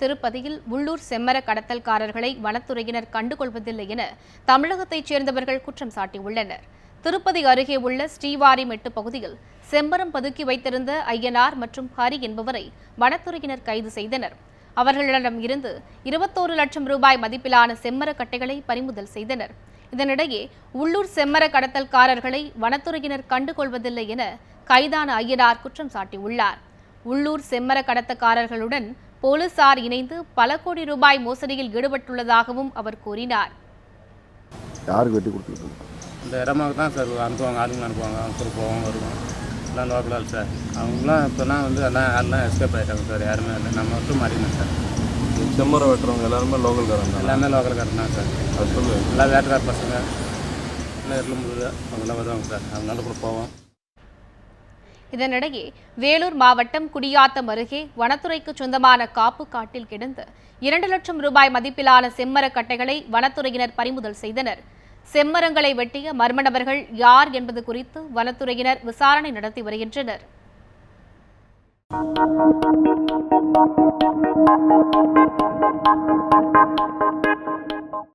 திருப்பதியில் உள்ளூர் செம்மர கடத்தல்காரர்களை வனத்துறையினர் கண்டுகொள்வதில்லை என தமிழகத்தைச் சேர்ந்தவர்கள் குற்றம் சாட்டியுள்ளனர். திருப்பதி அருகே உள்ள ஸ்ரீவாரிமெட்டு பகுதியில் செம்மரம் பதுக்கி வைத்திருந்த ஐயனார் மற்றும் ஹரி என்பவரை வனத்துறையினர் கைது செய்தனர். அவர்களிடம் இருந்து 21 லட்சம் ரூபாய் மதிப்பிலான செம்மர கட்டைகளை பறிமுதல் செய்தனர். இதனிடையே உள்ளூர் செம்மர கடத்தல்காரர்களை வனத்துறையினர் கண்டுகொள்வதில்லை என கைதான ஐயனார் குற்றம் சாட்டியுள்ளார். உள்ளூர் செம்மர கடத்தக்காரர்களுடன் போலீசார் இணைந்து பல கோடி ரூபாய் மோசடியில் ஈடுபட்டுள்ளதாகவும் அவர் கூறினார். யாருக்கு வெட்டி கொடுத்துருக்கோம்? இந்த இடமாக்கு தான் சார் அனுப்புவாங்க, ஆளுங்க அனுப்புவாங்க, அவங்க போவாங்க வருவாங்க, எல்லாம் லோக்கலால் சார். அவங்களாம் இப்போலாம் எல்லாம் எஸ்கேப் ஆகிட்டாங்க சார், யாருமே இல்லை, நம்ம மட்டும் மாறினோம் சார். செம்மரம் வெட்டுறவங்க எல்லாருமே லோக்கல்காரங்க? எல்லாமே லோக்கல்காரன் தான் சார். அது சொல்லு. எல்லாம் வேட்டக்கார பசங்க எல்லாம் எருளும்புது அவங்கெல்லாம் வருவாங்க சார், அதனால கூட போவோம். இதனிடையே வேலூர் மாவட்டம் குடியாத்தம் அருகே வனத்துறைக்கு சொந்தமான காப்பு காட்டில் கிடந்த 2 லட்சம் ரூபாய் மதிப்பிலான செம்மர கட்டைகளை வனத்துறையினர் பறிமுதல் செய்தனர். செம்மரங்களை வெட்டிய மர்ம நபர்கள் யார் என்பது குறித்து வனத்துறையினர் விசாரணை நடத்தி வருகின்றனர்.